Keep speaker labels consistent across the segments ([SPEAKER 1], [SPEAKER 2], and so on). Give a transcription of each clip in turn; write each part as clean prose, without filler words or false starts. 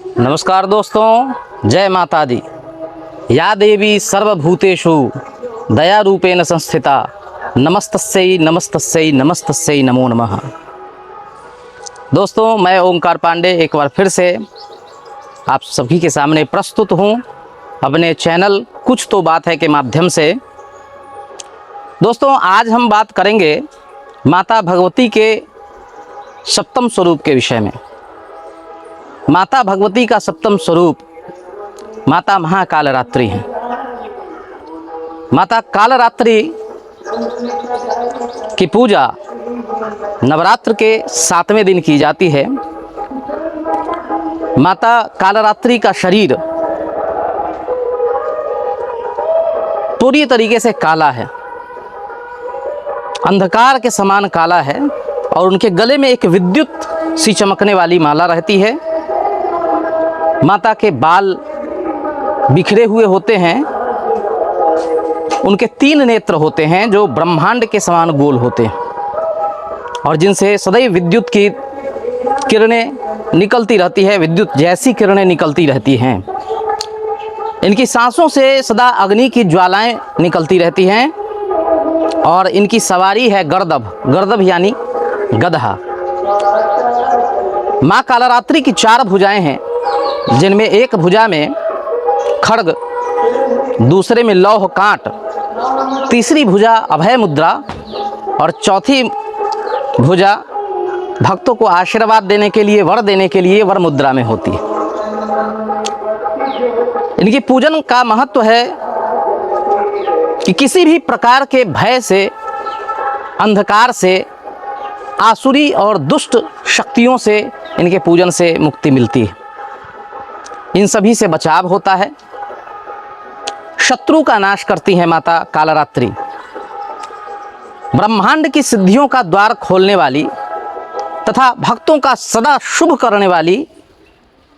[SPEAKER 1] नमस्कार दोस्तों, जय माता दी। या देवी सर्वभूतेषु दया रूपेण संस्थिता नमस्तस्यै नमस्तस्यै नमस्तस्यै नमो नमः। दोस्तों, मैं ओंकार पांडे एक बार फिर से आप सभी के सामने प्रस्तुत हूँ अपने चैनल कुछ तो बात है के माध्यम से। दोस्तों, आज हम बात करेंगे माता भगवती के सप्तम स्वरूप के विषय में। माता भगवती का सप्तम स्वरूप माता महाकालरात्रि है। माता कालरात्रि की पूजा नवरात्र के 7वें दिन की जाती है। माता कालरात्रि का शरीर पूरी तरीके से काला है, अंधकार के समान काला है, और उनके गले में एक विद्युत सी चमकने वाली माला रहती है। माता के बाल बिखरे हुए होते हैं। उनके 3 नेत्र होते हैं जो ब्रह्मांड के समान गोल होते हैं और जिनसे सदैव विद्युत की किरणें निकलती रहती है, विद्युत जैसी किरणें निकलती रहती हैं। इनकी सांसों से सदा अग्नि की ज्वालाएं निकलती रहती हैं और इनकी सवारी है गर्दभ। गर्दभ यानी गधा। माँ कालरात्रि की 4 भुजाएं हैं, जिनमें एक भुजा में खड्ग, दूसरे में लौह कांट, तीसरी भुजा अभय मुद्रा और चौथी भुजा भक्तों को आशीर्वाद देने के लिए, वर देने के लिए वर मुद्रा में होती है। इनकी पूजन का महत्व है कि किसी भी प्रकार के भय से, अंधकार से, आसुरी और दुष्ट शक्तियों से इनके पूजन से मुक्ति मिलती है। इन सभी से बचाव होता है। शत्रु का नाश करती है माता कालरात्रि। ब्रह्मांड की सिद्धियों का द्वार खोलने वाली तथा भक्तों का सदा शुभ करने वाली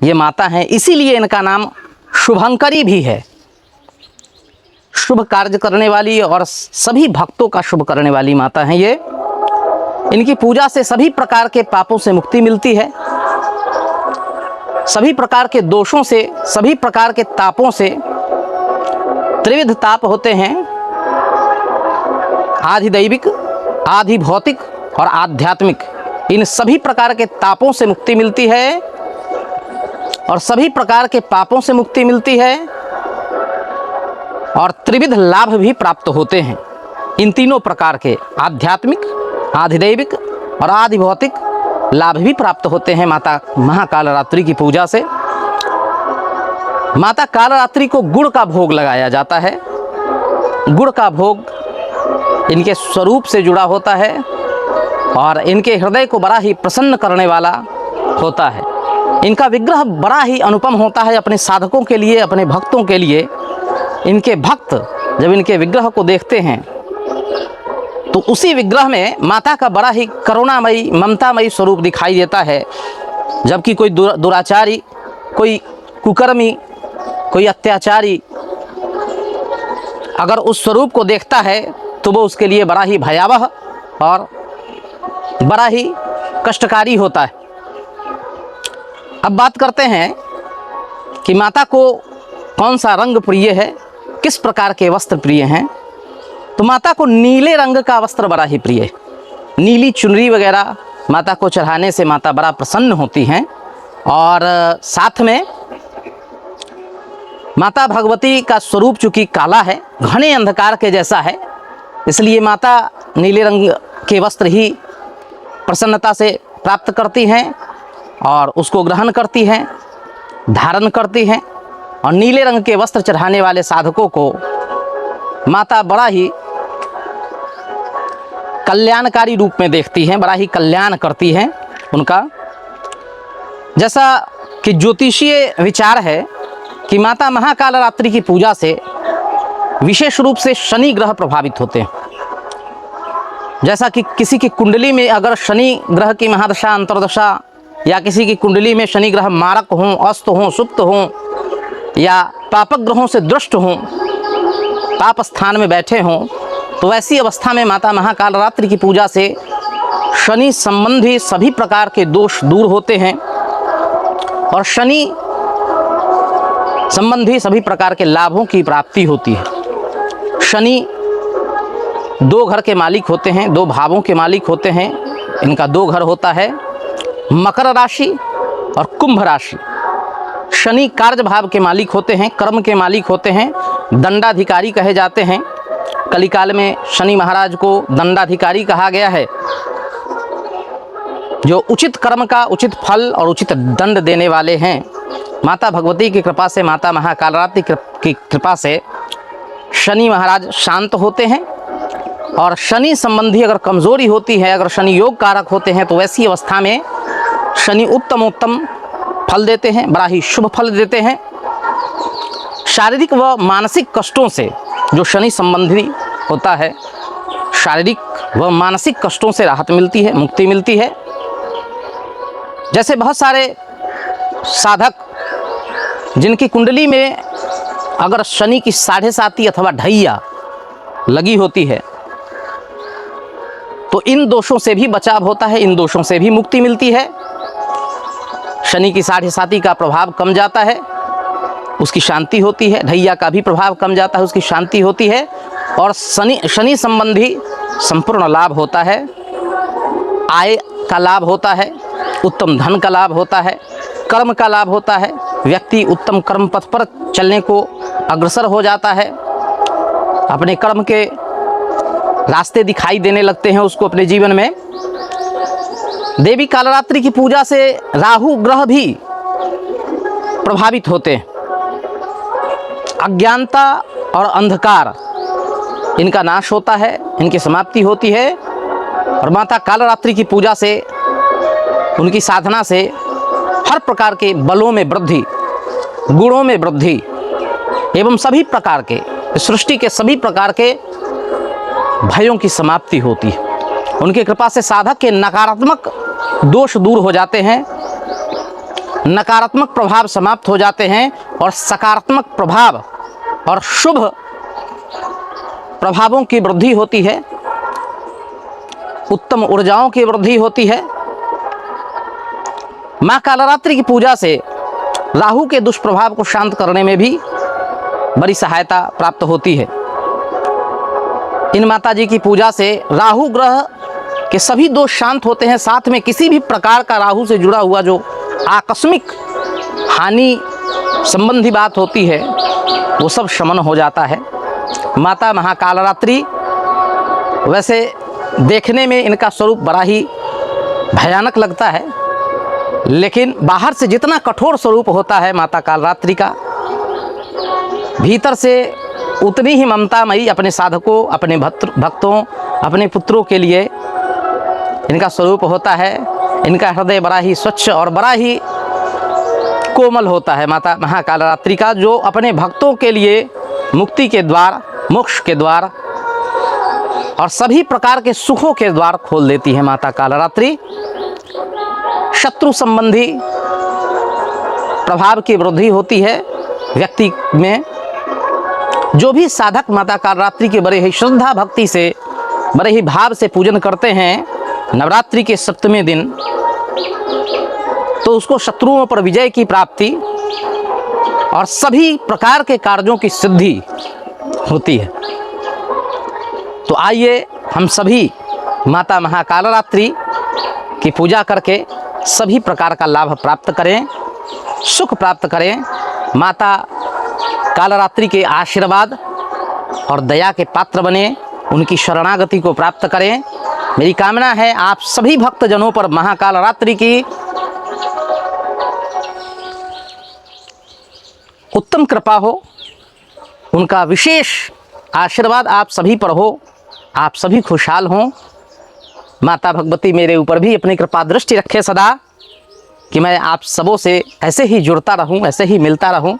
[SPEAKER 1] ये माता हैं। इसीलिए इनका नाम शुभंकरी भी है। शुभ कार्य करने वाली और सभी भक्तों का शुभ करने वाली माता हैं ये। इनकी पूजा से सभी प्रकार के पापों से मुक्ति मिलती है, सभी प्रकार के दोषों से, सभी प्रकार के तापों से। त्रिविध ताप होते हैं, आधि दैविक, आधि भौतिक और आध्यात्मिक। इन सभी प्रकार के तापों से मुक्ति मिलती है और सभी प्रकार के पापों से मुक्ति मिलती है और त्रिविध लाभ भी प्राप्त होते हैं। इन तीनों प्रकार के आध्यात्मिक, आधिदैविक और आधि भौतिक लाभ भी प्राप्त होते हैं माता महाकालरात्रि की पूजा से। माता कालरात्रि को गुड़ का भोग लगाया जाता है। गुड़ का भोग इनके स्वरूप से जुड़ा होता है और इनके हृदय को बड़ा ही प्रसन्न करने वाला होता है। इनका विग्रह बड़ा ही अनुपम होता है अपने साधकों के लिए, अपने भक्तों के लिए। इनके भक्त जब इनके विग्रह को देखते हैं तो उसी विग्रह में माता का बड़ा ही करुणामयी, ममतामयी स्वरूप दिखाई देता है। जबकि कोई दुराचारी, कोई कुकर्मी, कोई अत्याचारी अगर उस स्वरूप को देखता है तो वो उसके लिए बड़ा ही भयावह और बड़ा ही कष्टकारी होता है। अब बात करते हैं कि माता को कौन सा रंग प्रिय है, किस प्रकार के वस्त्र प्रिय हैं। तो माता को नीले रंग का वस्त्र बड़ा ही प्रिय है। नीली चुनरी वगैरह माता को चढ़ाने से माता बड़ा प्रसन्न होती हैं। और साथ में माता भगवती का स्वरूप चूँकि काला है, घने अंधकार के जैसा है, इसलिए माता नीले रंग के वस्त्र ही प्रसन्नता से प्राप्त करती हैं और उसको ग्रहण करती हैं, धारण करती हैं। और नीले रंग के वस्त्र चढ़ाने वाले साधकों को माता बड़ा ही कल्याणकारी रूप में देखती हैं, बड़ा ही कल्याण करती हैं उनका। जैसा कि ज्योतिषीय विचार है कि माता महाकालरात्रि की पूजा से विशेष रूप से शनि ग्रह प्रभावित होते हैं। जैसा कि किसी की कुंडली में अगर शनि ग्रह की महादशा, अंतर्दशा, या किसी की कुंडली में शनि ग्रह मारक हों, अस्त हों, सुप्त हों या पापक ग्रहों से दृष्ट हों, पाप स्थान में बैठे हों, तो वैसी अवस्था में माता महाकालरात्रि की पूजा से शनि संबंधी सभी प्रकार के दोष दूर होते हैं और शनि संबंधी सभी प्रकार के लाभों की प्राप्ति होती है। शनि 2 घर के मालिक होते हैं, 2 भावों के मालिक होते हैं। इनका 2 घर होता है, मकर राशि और कुंभ राशि। शनि कार्य भाव के मालिक होते हैं, कर्म के मालिक होते हैं, दंडाधिकारी कहे जाते हैं। कलिकाल में शनि महाराज को दंडाधिकारी कहा गया है, जो उचित कर्म का उचित फल और उचित दंड देने वाले हैं। माता भगवती की कृपा से, माता महाकालरात्रि की कृपा से शनि महाराज शांत होते हैं। और शनि संबंधी अगर कमजोरी होती है, अगर शनि योग कारक होते हैं, तो ऐसी अवस्था में शनि उत्तम फल देते हैं, बड़ा ही शुभ फल देते हैं। शारीरिक व मानसिक कष्टों से जो शनि संबंधी होता है, शारीरिक व मानसिक कष्टों से राहत मिलती है, मुक्ति मिलती है। जैसे बहुत सारे साधक जिनकी कुंडली में अगर शनि की 7.5 अथवा ढैया लगी होती है, तो इन दोषों से भी बचाव होता है, इन दोषों से भी मुक्ति मिलती है। शनि की 7.5 का प्रभाव कम जाता है, उसकी शांति होती है। ढैया का भी प्रभाव कम जाता है, उसकी शांति होती है। और शनि संबंधी संपूर्ण लाभ होता है। आय का लाभ होता है, उत्तम धन का लाभ होता है, कर्म का लाभ होता है। व्यक्ति उत्तम कर्म पथ पर चलने को अग्रसर हो जाता है, अपने कर्म के रास्ते दिखाई देने लगते हैं उसको अपने जीवन में। देवी कालरात्रि की पूजा से राहु ग्रह भी प्रभावित होते हैं। अज्ञानता और अंधकार इनका नाश होता है, इनकी समाप्ति होती है। और माता कालरात्रि की पूजा से, उनकी साधना से हर प्रकार के बलों में वृद्धि, गुणों में वृद्धि एवं सभी प्रकार के, सृष्टि के सभी प्रकार के भयों की समाप्ति होती है। उनकी कृपा से साधक के नकारात्मक दोष दूर हो जाते हैं, नकारात्मक प्रभाव समाप्त हो जाते हैं और सकारात्मक प्रभाव और शुभ प्रभावों की वृद्धि होती है, उत्तम ऊर्जाओं की वृद्धि होती है। माँ कालरात्रि की पूजा से राहु के दुष्प्रभाव को शांत करने में भी बड़ी सहायता प्राप्त होती है। इन माता जी की पूजा से राहु ग्रह के सभी दोष शांत होते हैं। साथ में किसी भी प्रकार का राहु से जुड़ा हुआ जो आकस्मिक हानि संबंधी बात होती है, वो सब शमन हो जाता है। माता महाकालरात्रि, वैसे देखने में इनका स्वरूप बड़ा ही भयानक लगता है, लेकिन बाहर से जितना कठोर स्वरूप होता है माता कालरात्रि का, भीतर से उतनी ही ममतामयी अपने साधकों, अपने भक्तों, अपने पुत्रों के लिए इनका स्वरूप होता है। इनका हृदय बड़ा ही स्वच्छ और बड़ा ही कोमल होता है माता महाकालरात्रि का, जो अपने भक्तों के लिए मुक्ति के द्वार, मोक्ष के द्वार और सभी प्रकार के सुखों के द्वार खोल देती है माता कालरात्रि। शत्रु संबंधी प्रभाव की वृद्धि होती है व्यक्ति में। जो भी साधक माता कालरात्रि के बड़े ही श्रद्धा भक्ति से, बड़े ही भाव से पूजन करते हैं नवरात्रि के 7वें दिन, तो उसको शत्रुओं पर विजय की प्राप्ति और सभी प्रकार के कार्यों की सिद्धि होती है। तो आइए हम सभी माता महाकालरात्रि की पूजा करके सभी प्रकार का लाभ प्राप्त करें, सुख प्राप्त करें। माता कालरात्रि के आशीर्वाद और दया के पात्र बने, उनकी शरणागति को प्राप्त करें। मेरी कामना है आप सभी भक्तजनों पर महाकालरात्रि की उत्तम कृपा हो, उनका विशेष आशीर्वाद आप सभी पर हो, आप सभी खुशहाल हों। माता भगवती मेरे ऊपर भी अपनी कृपा दृष्टि रखे सदा, कि मैं आप सबों से ऐसे ही जुड़ता रहूं, ऐसे ही मिलता रहूं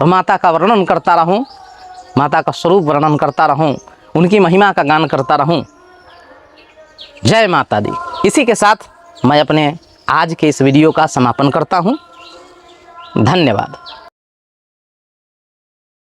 [SPEAKER 1] और माता का वर्णन करता रहूं, माता का स्वरूप वर्णन करता रहूं, उनकी महिमा का गान करता रहूं। जय माता दी। इसी के साथ मैं अपने आज के इस वीडियो का समापन करता हूं। धन्यवाद।